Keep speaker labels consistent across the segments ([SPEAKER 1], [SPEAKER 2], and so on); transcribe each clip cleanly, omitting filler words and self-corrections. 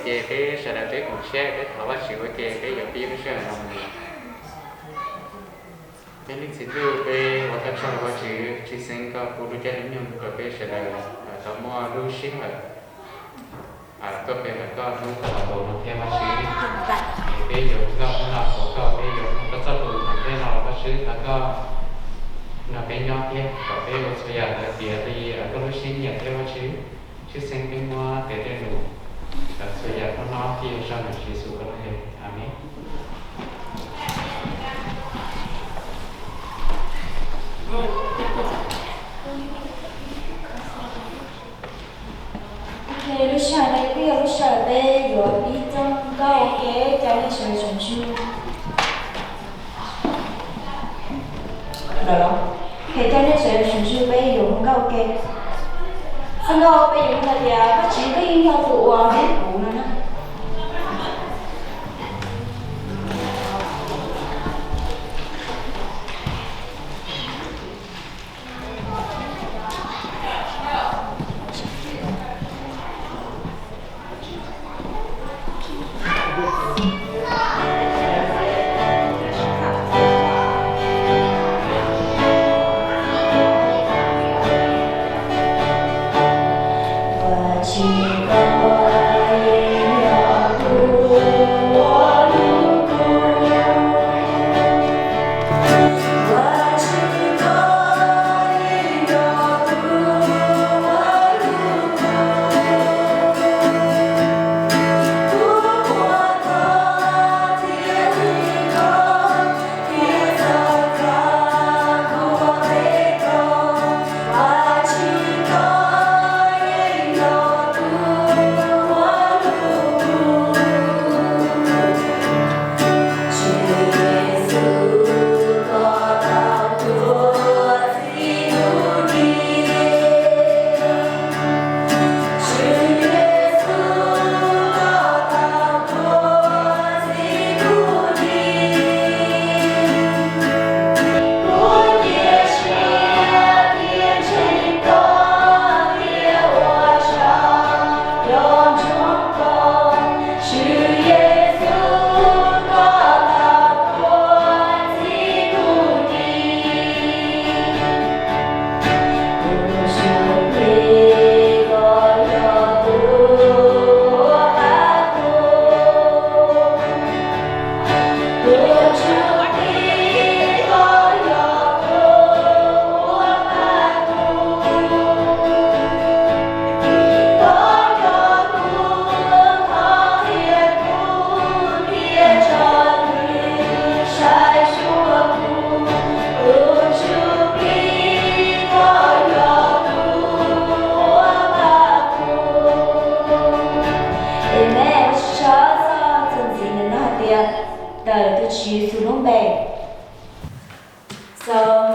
[SPEAKER 1] cái sẽ là cái cùng xe cái thảo và chịu cái dòng biên cái xe lòng cái lịch sử cái và các sau và chỉ sinh các phụ nữ gia đình nhau cái sẽ là tao mua lưu sinh rồi có cái là có lưu có tổ nó theo và cái dòng có là có cái dòng có rất là cái nào và là có là cái nhau thế có cái một số giờ là thì có lưu sinh nhận theo và chứ sinh cái mua cái tên đủ số giờ nó thì sao là chỉ số có thể amen
[SPEAKER 2] OK， lúc sau đây bây giờ lúc sau đây rồi đi trong câu kế cho nên sự chuẩn chu. Được không? Thì cho nên sự chuẩn chu bây giờ cũng câu kế. Xong câu bây giờ là gì có chỉ cái theo phụ đến phụ nữa.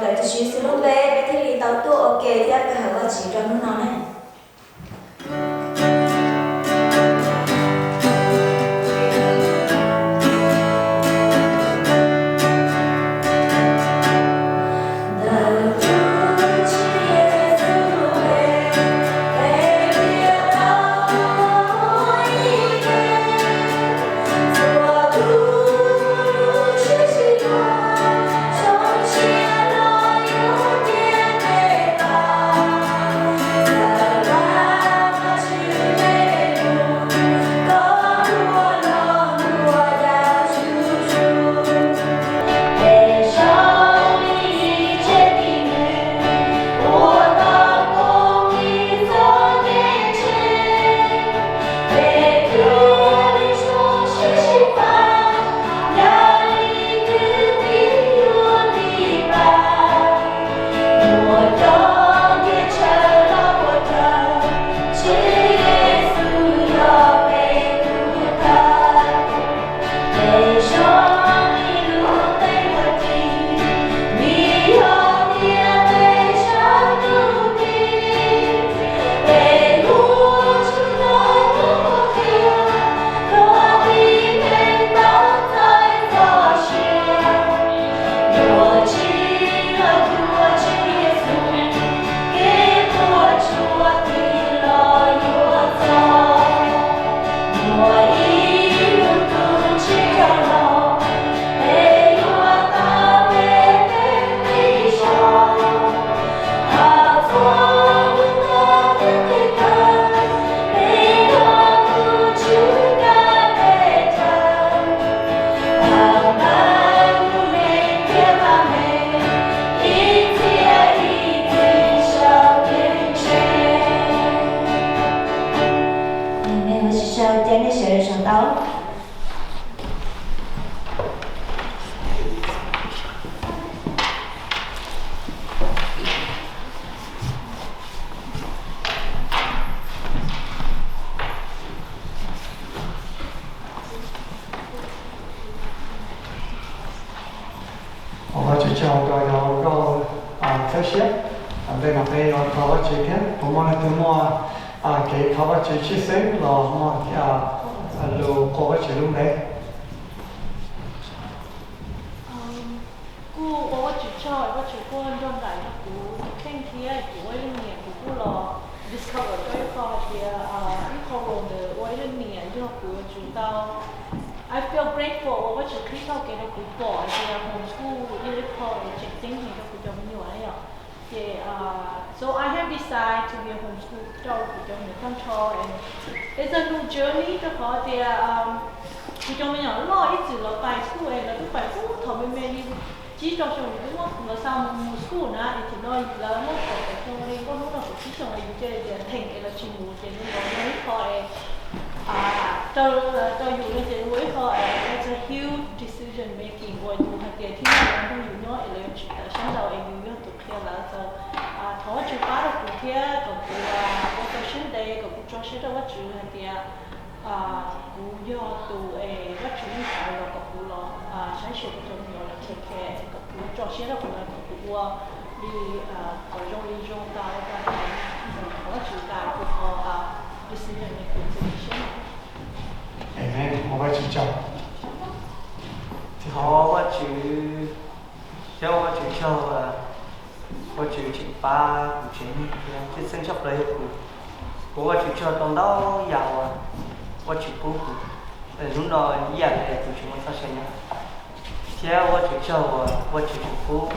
[SPEAKER 2] Hãy subscribe cho kênh Ghiền Mì Gõ để không bỏ lỡ 的是说今天学的时候到。
[SPEAKER 3] 我去教个有个这些，对那边有个这边，我们那么给他这去生了么路过去路来。
[SPEAKER 4] กูบอกว่าจุดชอบว่าจุดก้นร่มไหลนะกูแข่งเที่ยกูว่าเรื่องเนี่ยกูรอ discover ด้วยพอเที่ยที่เขาลงเลยว่าเรื่องเนี่ยที่เรากูจุด到 I feel grateful ว่าจุดที่เขาเกิดกูปล่อยเที่ยผมกูยี่ห้อพอเจ็บจริงๆกูจะไม่อยู่อะไรอ่ะเที่ยso I have decided to be a homeschool เจ้ากูจะไม่ต้องชอบ and it's a new journey ก็ขอเที่ยกูจะไม่อยากรอ一直เราไป school เองเราต้องไปกูทำไม่ได้chỉ cho chúng tôi muốn là sao một school nữa thì nói là một cái cho nên có lúc nào cũng chỉ trong cái chơi để thành cái là chuyên môn để nó nói thôi cho dù là chơi với thôi it's a huge decision making và dù là tiền thì nó không dù nó là sáng đầu em như tụi kia là so thọ chịu phá được tụi kia còn tụi profession day còn tụi cho sẽ đâu có chịu là tiềnกูย่อตัววัตถุนิสัยเรากับกูเราใช้ชีวิตจนเราเทคแคร์กับกูจอดเชื่อเราคนละกับกูว่าดีก่อนยงตายกันวัตถุตายกูพอdecision making decision
[SPEAKER 3] เห็นไหม我ไป去教。
[SPEAKER 5] thì họ có chữ theo có chữ cho có chữ chữ ba của chính cái sinh chấp đấy của có chữ cho trong đó giàu có chữ cũ lúc đó giờ thì tụi chúng ta sẽ nhớ theo có chữ cho có chữ cũ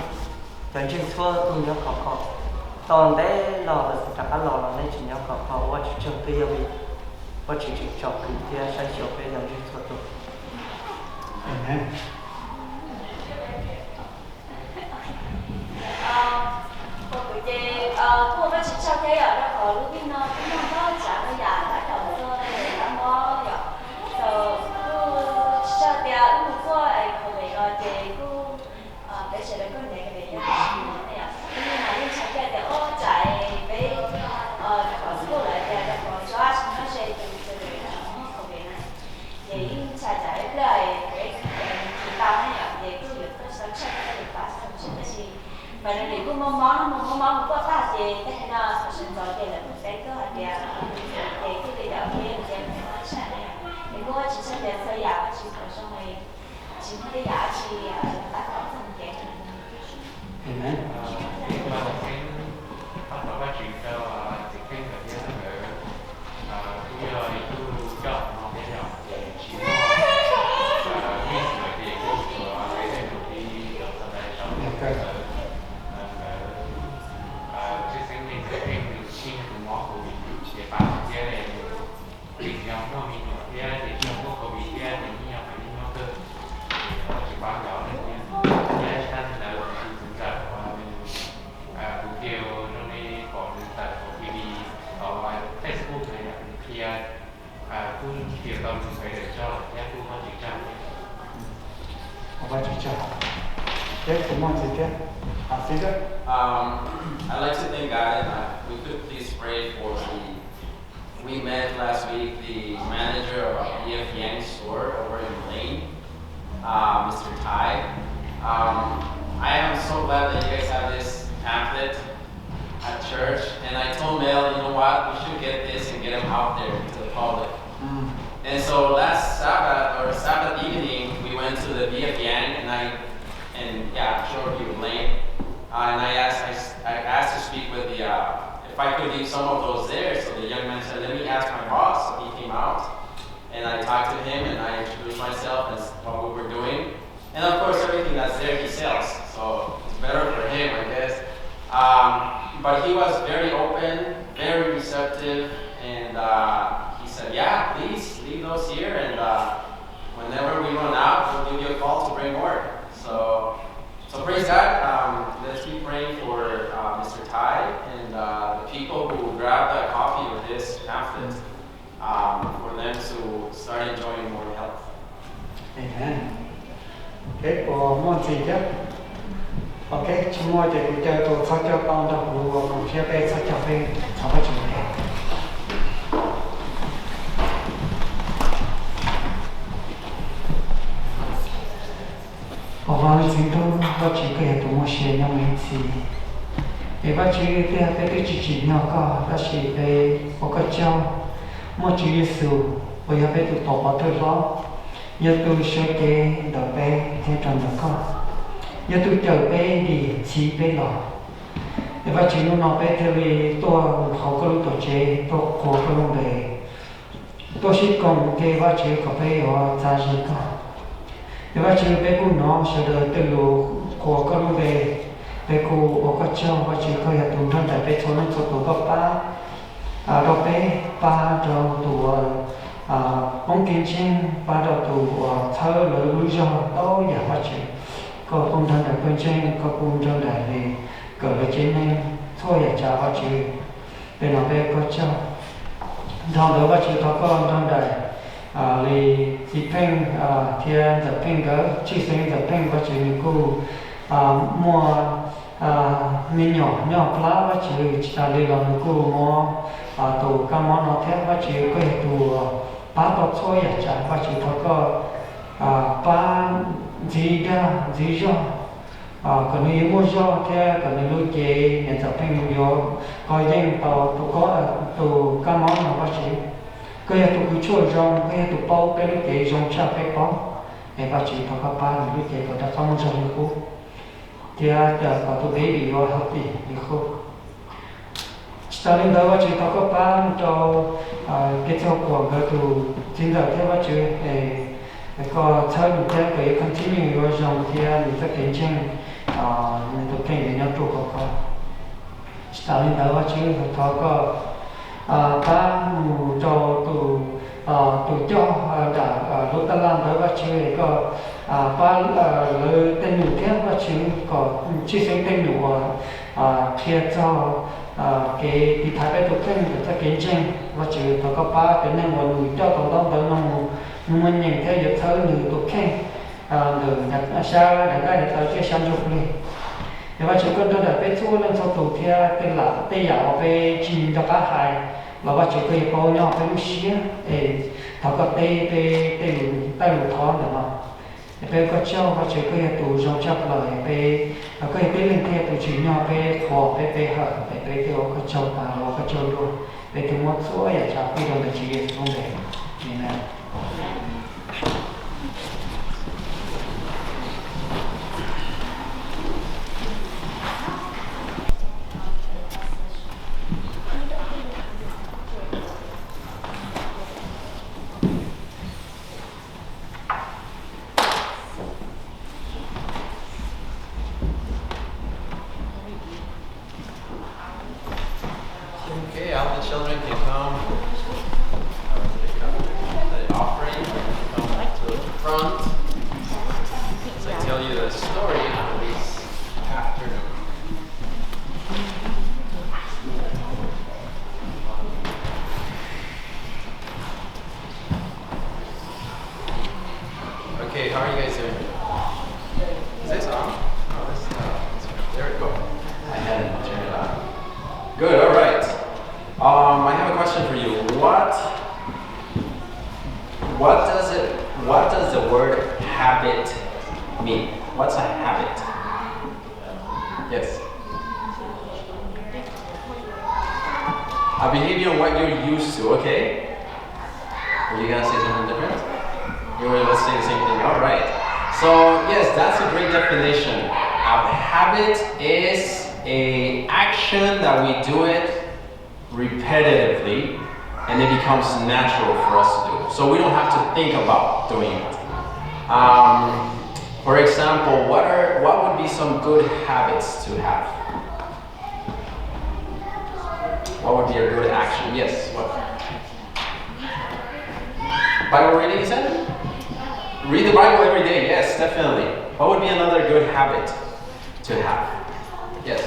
[SPEAKER 5] đến trên thua tôi nhớ khó toàn đấy là tất cả lò là nên chỉ nhớ khó có chữ cho tôi yêu bị có chữ cho cứ theo sai chiều bây giờ trên thua tôi
[SPEAKER 3] Amen.
[SPEAKER 2] Cô chị cô với chị sao thế ở đó có lúc nó cũng không có trả cái giá đã đầu cho nên là nó rồi cô sao thì lúc cô ấy không bị rồi chị cô để sẽ được cái này cái này nhưng mà những sao thì ô chạy với có cô lại thì có xóa nó sẽ từ không bị này vậy chạy lại cái tao này vậy cứ việc tôi sẵn sàng cái việc phát sinh cái gì và nên để cô mong có ta gì thế nào sinh rồi thì là mình sẽ có hạt đẹp để cái việc đó kia thì em nói sẽ này để cô chỉ sẽ để xây nhà chỉ có xong rồi chỉ cái giá trị đã có thành cái
[SPEAKER 3] Amen.
[SPEAKER 6] I'd like to thank God and we could please pray for we met last week the manager of our E.F. Yang store over in Lane, Mr. Thai. I am so glad that you guys have this pamphlet at church, and I told Mel, you know what, we should get this and get them out there to the public. And so last Sabbath evening, we went to the B.F. Yang, and I'm sure he would Lane. And I asked to speak with the, if I could leave some of those there. So the young man said, let me ask my boss. So he came out, and I talked to him, and I introduced myself and what we were doing. And of course, everything that's there he sells, so it's better for him, I guess. But he was very open, very receptive, and he said, yeah, please leave those here, and whenever we run out, we'll give you a call to bring more. So praise God. Let's keep praying for Mr. Thai and the people who grabbed that copy of this pamphlet, for them
[SPEAKER 3] Amen. Okay, của môn gì chứ? Ok, chúng moi để chúng ta tổ chức cho con đọc lúa cùng chia bê sắc cà phê sau đó chúng ta. Có vàiสิ่งที่ว่าchỉ cái hệ thống xe nhau mấy gì, đểว่าchỉ cái chỉ nhau có, đó chỉ cái cái cháu, mà chỉ số, bây giờ cái tụ tập vào thôi đó, giờ tụ sẽ cái đợt bé theo trong đó có, giờ tụ chờ bé đi chỉ bé đó, đểว่าchỉ nó bé theo vì tôi họ có lúc tôi chơi, tôi có lúc về, tôi chỉ còn cáiว่าchỉ có bé ở gia đình có. Nếu mà chỉ bé cũng nó sẽ được từ lũ của con lũ về bé cô ở các cháu và chỉ có hiện tượng thân tại bé số lượng số tụ các ba đó bé ba đầu tụ bóng kiến trên ba đầu tụ thơ lỡ lũ do đó giả phát triển có công thân tại bên trên có công thân tại vì cỡ ở trên này thôi giả trả phát triển bên nó bé có cháu đó đó phát triển có con thân tại lì chỉ phèn thiên giờ phèn cái chỉ sinh giờ phèn và chỉ mình cô mua mình nhỏ lá và chỉ lì là mình cô mua tủ cam món nó thép và chỉ cái tủ bát bọc xôi chả và chỉ có ba gì do còn nếu mua do thế còn nếu lưu chế nhận giờ phèn mua coi danh tủ có tủ cam món nó và chỉ cái tụ cứ chua rong cái tụ bao cái lúc cái rong cha cái bao để bà chỉ thọ các ba lúc cái có đã xong rồi khu thì có tụ bé bị rồi học đi khu sau đó bà chỉ thọ các ba cho cái theo của cái tụ chính giờ theo bà chỉ để có chơi một cái continue rồi rong thì mình sẽ kiến chân mình tụ kinh để nhau tụ các sau đó bà chỉ thọ các ta cho tụ cho đã lúc ta làm tới và chơi có ba lời tên nhủ thép và chơi có chia sẻ tên nhủ thiệt cho cái thái bay tụ kênh của ta kiến tranh và chơi có ba cái này một người cho tổng đồng tới nó mình nhìn theo dõi thơ người tụ kênh được đặt xa để cái để tới chơi sang chụp đi thì và chơi con đó là bé xua lên sau tụ theo tên là tên giả về chìm cho cá hải là và chỉ có thể bao nhau phải lúc xía để thảo có tê lũ thon được mà để có cháu và chỉ có thể tụ dòng chấp lời để có thể biết lên theo tụ chỉ nhau để khó để hở để theo có cháu và có cháu luôn để từ một số ở trả quy đồng là chỉ không để nên
[SPEAKER 6] Okay, all the children can come. The offering come to the front. As I tell you the story of this afternoon. Okay, how are you guys doing? Is this on? Oh, this is not. There we go. I hadn't turned it on. Good, all right. I have a question for you. What does the word habit mean? What's a habit? Yes. A behavior what you're used to, okay? Were you gonna say something different? You were gonna say the same thing, all right. So yes, that's a great definition. A habit is an action that we do it repetitively and it becomes natural for us to do. So we don't have to think about doing it. For example, what would be some good habits to have? What would be a good action? Yes, what? Bible reading, you said? Read the Bible every day, yes, definitely. What would be another good habit to have? Yes.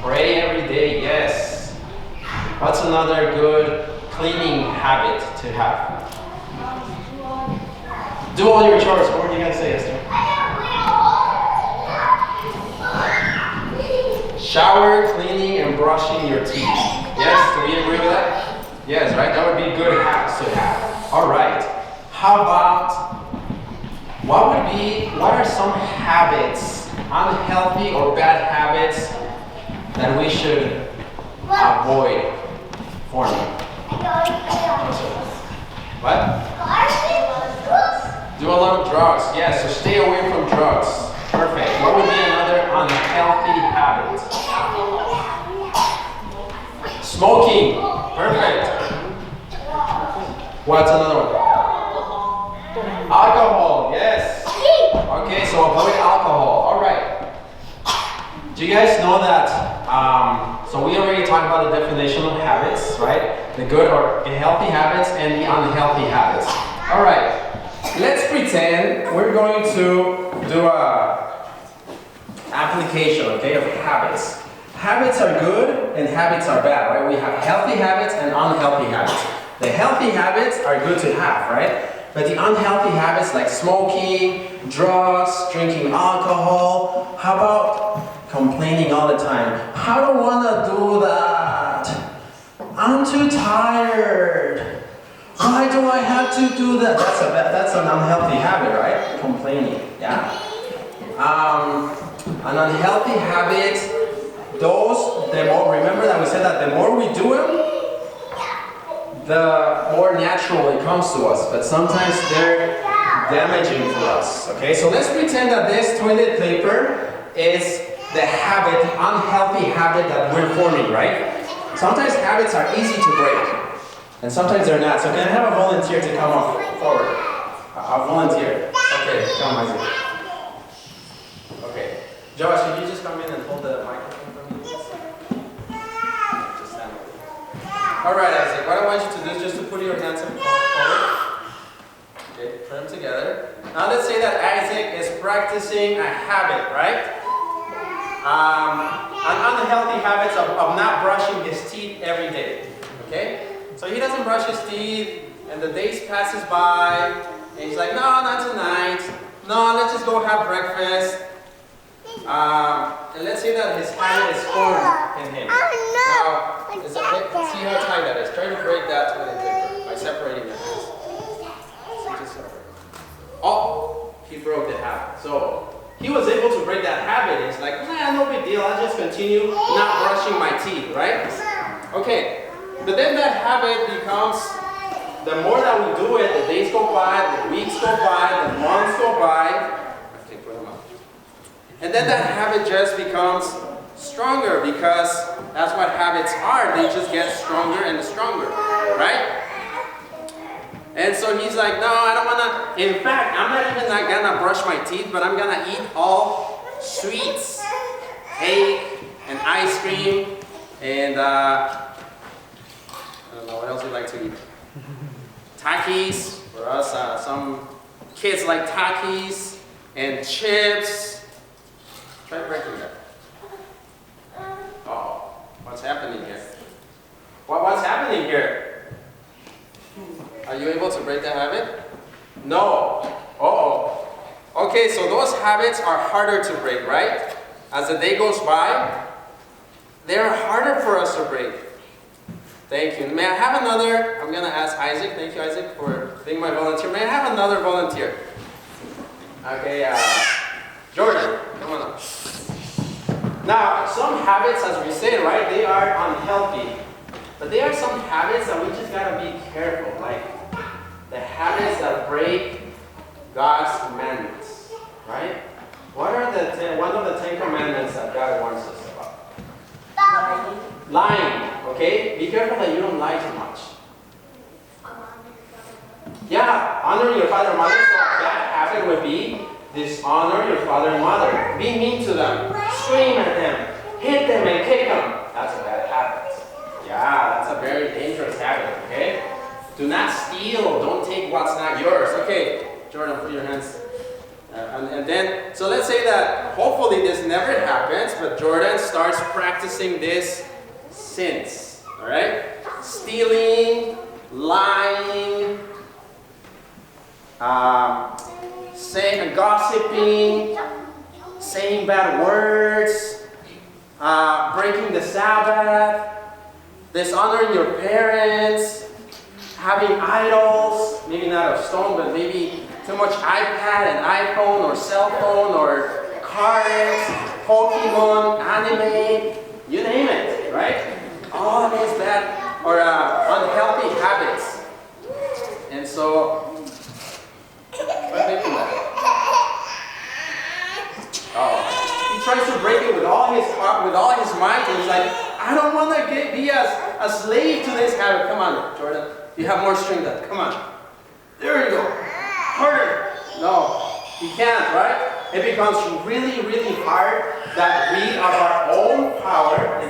[SPEAKER 6] Pray every day, yes. What's another good cleaning habit to have? Do all your chores. What were you gonna say, Esther? Shower, cleaning, and brushing your teeth. Yes, do we agree with that? Yes, right? That would be good habits to have. All right. How about, what are some habits, unhealthy or bad habits that we should avoid forming? What? Do a lot of drugs. Yes, so stay away from drugs. Perfect. What would be another unhealthy habit? Smoking. Perfect. What's another one? Alcohol. Yes. Okay, so avoid alcohol. All right. Do you guys know that? So we already talked about the definition of habits, right? The good or healthy habits and the unhealthy habits. All right. Let's pretend we're going to do a application, okay, of habits. Habits are good and habits are bad, right? We have healthy habits and unhealthy habits. The healthy habits are good to have, right? But the unhealthy habits like smoking, drugs, drinking alcohol, how about complaining all the time? I don't want to do that. I'm too tired. Why do I have to do that? That's an unhealthy habit, right? Complaining, yeah. An unhealthy habit, remember that we said that the more we do them, the more natural it comes to us, but sometimes they're damaging for us, okay? So let's pretend that this toilet paper is the habit, the unhealthy habit that we're forming, right? Sometimes habits are easy to break, and sometimes they're not. So can I have a volunteer to come up forward? A volunteer. Okay, come Isaac. Okay. Josh, can you just come in and hold the microphone for me? Just stand over. All right, Isaac, what I want you to do is just to put your hands up forward. Okay, put them together. Now let's say that Isaac is practicing a habit, right? An unhealthy habits of not brushing his teeth every day. Okay? So he doesn't brush his teeth, and the days passes by, and he's like, no, not tonight. No, let's just go have breakfast. And let's say that his habit is formed in him. Now, see how tight that is. Try to break that toilet paper by separating your hands. Oh, he broke the habit. So he was able to break that habit. It's like, no big deal. I'll just continue not brushing my teeth, right? Okay. But then that habit becomes, the more that we do it, the days go by, the weeks go by, the months go by. And then that habit just becomes stronger, because that's what habits are. They just get stronger and stronger, right? And so he's like, no, I don't want to. In fact, I'm not even going to brush my teeth, but I'm going to eat all sweets, cake, and ice cream, and I don't know what else you like to eat. Takis, for us, some kids like Takis, and chips. Try breaking that. Oh, what's happening here? What's happening here? Are you able to break the habit? No. Uh-oh. Okay, so those habits are harder to break, right? As the day goes by, they're harder for us to break. Thank you. May I have another? I'm going to ask Isaac. Thank you, Isaac, for being my volunteer. May I have another volunteer? Okay, Jordan, come on up. Now, some habits, as we say, right, they are unhealthy. But there are some habits that we just got to be careful, like the habits that break God's commandments, right? What are one of the 10 commandments that God warns us about? Lying, okay? Be careful that you don't lie too much. Yeah, honor your father and mother, so that habit would be dishonor your father and mother. Be mean to them, scream at them, hit them and kick them. That's a bad habit. Yeah, that's a very dangerous habit, okay? Do not steal, don't take what's not yours. Okay, Jordan, put your hands. And then, so let's say that hopefully this never happens, but Jordan starts practicing this since, all right? Stealing, lying, saying gossiping, saying bad words, breaking the Sabbath, dishonoring your parents, having idols, maybe not of stone, but maybe too much iPad and iPhone or cell phone or cards, Pokemon, anime, you name it, right? All of these bad or unhealthy habits. And so, what are they doing that? Oh, he tries to break it with all his heart, with all his might, and he's like, I don't want to be a slave to this habit. Come on, Jordan. You have more strength than that. Come on. There you go. Harder. No, you can't, right? It becomes really, really hard that we of our own power,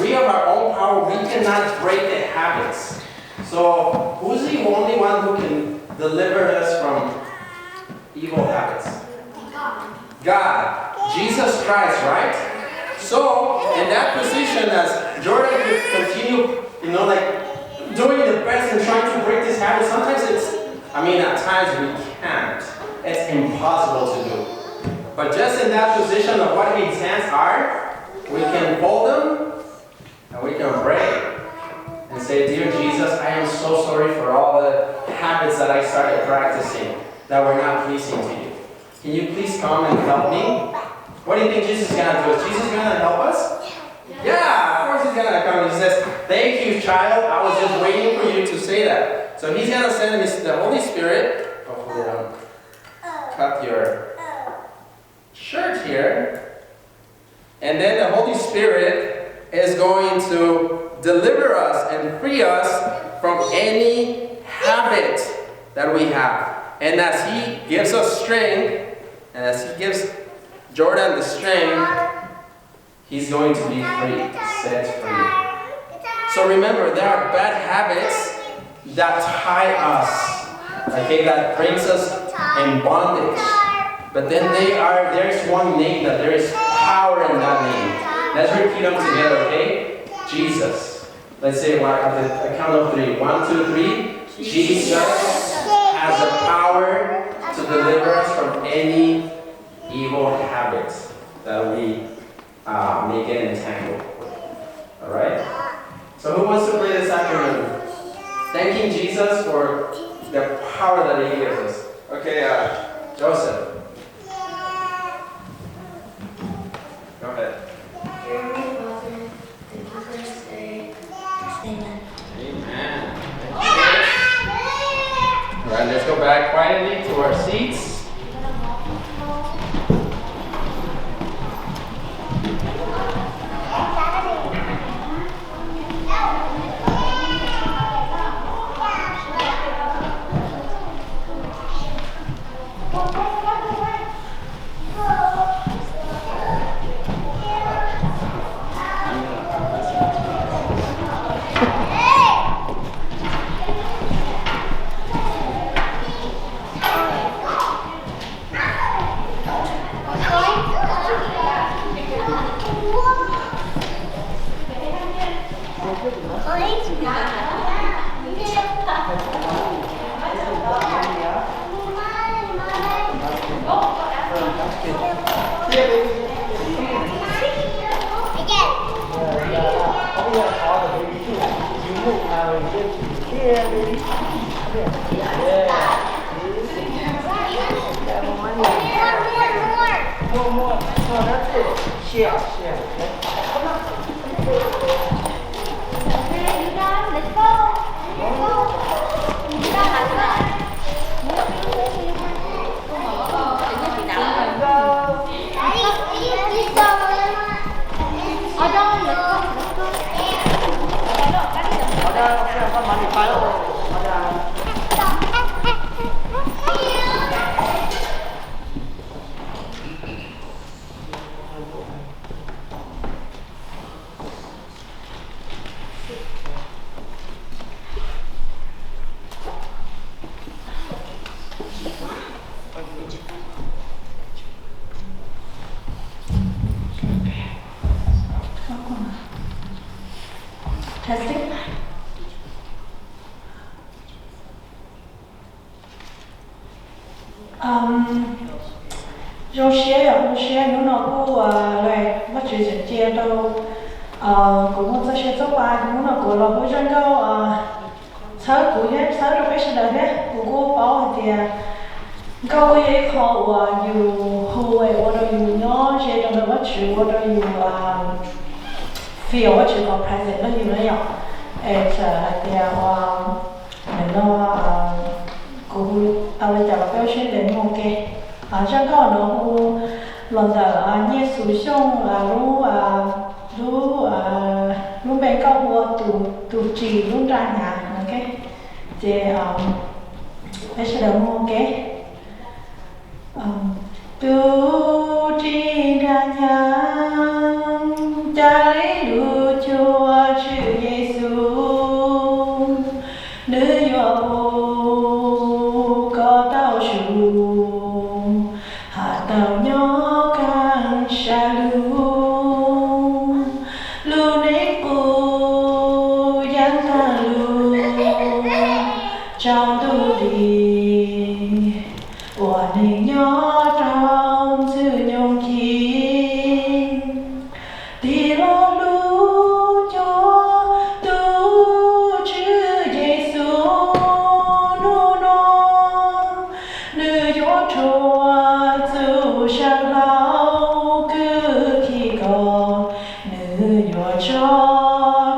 [SPEAKER 6] we of our own power, we cannot break the habits. So, who's the only one who can deliver us from evil habits? God. Jesus Christ, right? So, in that position, as Jordan could continue, doing the best and trying to break this habit, sometimes at times we can't. It's impossible to do. But just in that position of what his hands are, we can hold them and we can pray and say, Dear Jesus, I am so sorry for all the habits that I started practicing that were not pleasing to you. Can you please come and help me? What do you think Jesus is going to do? Is Jesus going to help us? Yeah, of course he's going to come. He says, thank you, child. I was just waiting for you to say that. So he's going to send the Holy Spirit. Hopefully I don't cut your shirt here. And then the Holy Spirit is going to deliver us and free us from any habit that we have. And as he gives us strength, and as he gives Jordan the strength, he's going to be free, set free. So remember, there are bad habits that tie us, okay, that brings us in bondage. But then there's one name that there is power in that name. Let's repeat them together, okay? Jesus. Let's say at the count of 3. 1, 2, 3. Jesus has the power to deliver us from any evil habits that we may get entangled with. Alright? So who wants to pray this afternoon? Thanking Jesus for the power that he gives us. Okay, Joseph. Go ahead.
[SPEAKER 2] Dear Heavenly Father, thank you for this day. Amen.
[SPEAKER 6] Amen. Alright, let's go back quietly to our seats.
[SPEAKER 4] Rau xé nó cũng lại bắt chước chén chén đâu cũng có sẽ giúp bạn nó cũng là hỗ trợ đâu sáu cũng hết sáu rồi bây giờ hết cũng có bảo thì câu ấy họอยู่hauv或者อยู่nhỏ些的bắt chước或者อยู่feel bắt chước có present nóอยู่那样thì mình nó cũng tao bây giờ biểu hiện đến một cái chẳng có nó lần đầu nhớ sự sống lúc bên cao hoa tụ chỉ lúc ra nhà cái thì bây giờ một cái tụ chỉ ra nhà cha lấy lúa chúa chữ Giêsu nữ nyob có tao chủ hạ tao nhỏ càng xa lu nấy bu yan ta lu trong tu đi và này nhỏ trong sự nhung kín đi lo lu cho tu chữ Giêsu nu nó nữ yo chúa tu sang lao cứ khi có nữ yo cho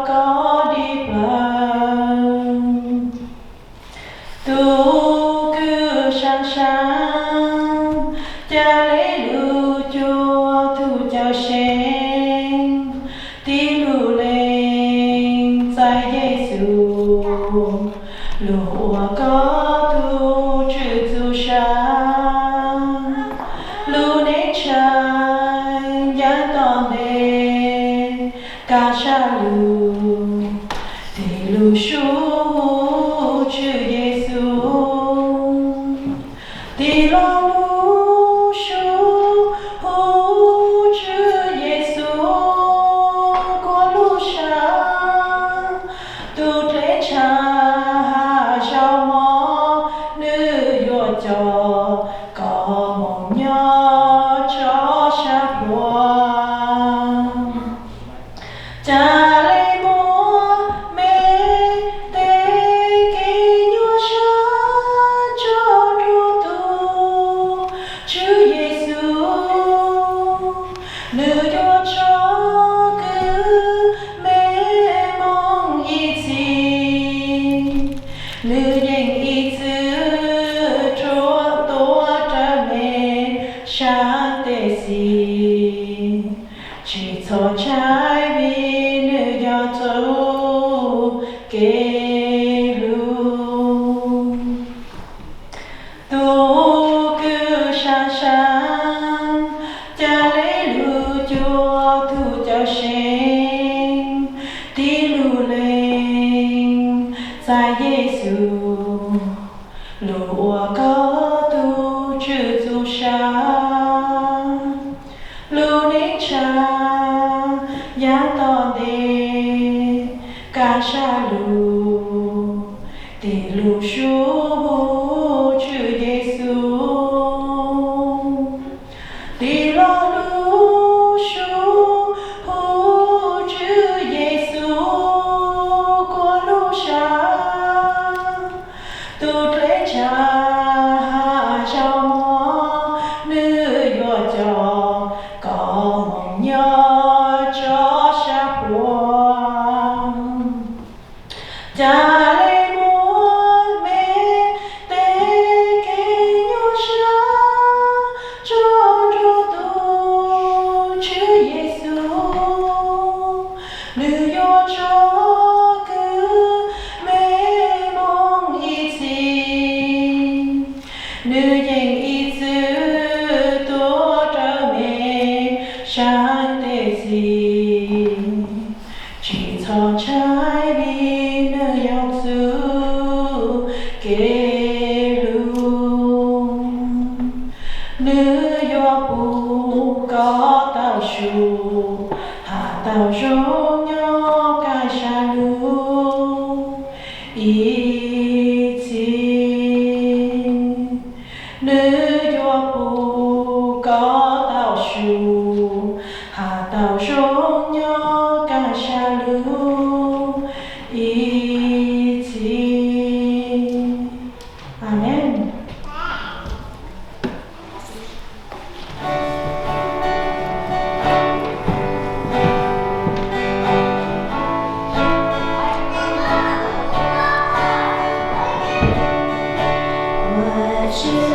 [SPEAKER 4] có đi bằng tu cứ sang sang cha lấy lu chúa tu cho sen tí lu lên tại Giêsu lu có tu chữ tu sang lu nên trái giá toàn đen cả xa lu thì lu su chữ Giêsu thì lo lu su chữ Giêsu có lu sa tu thế cha sao mò nữ yo cho có mong nhỏ cho sa buồn cha lấy bố mẹ tế kỹ nhua sa cho đua tu chữ Giêsu nữ yo cho cứ mẹ mong ý gì nữ nhanh ý dư chúa tổ trở mẹ sáng tế gì chỉ cho trái vì nữ yo tu kê lu tu cứ sang sang cha lấy lu chúa tu cho sen tí lu lên tại Giêsu lu có tu chữ tu sang lu nên cha giá to đê cả xa lu tí lu su chữ Giêsu tí lo lu su chữ Giêsu có lu sa tu thế cha sao mò nữ yo cho có mong nhỏ cho sa buồn cha lấy bố mẹ tế kỹ nhua sa cho tu chữ Giêsu nữ yo cho cứ mẹ mong ý gì nữ nhanh ý dư tổ trở mẹ sáng tế gì chỉ cho trái vì nữ yo tu kê lu nữ yo bu có tao su hạ tao rong nhỏ cái xa lu ý chi nữ
[SPEAKER 1] Thov,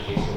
[SPEAKER 1] vajtswv,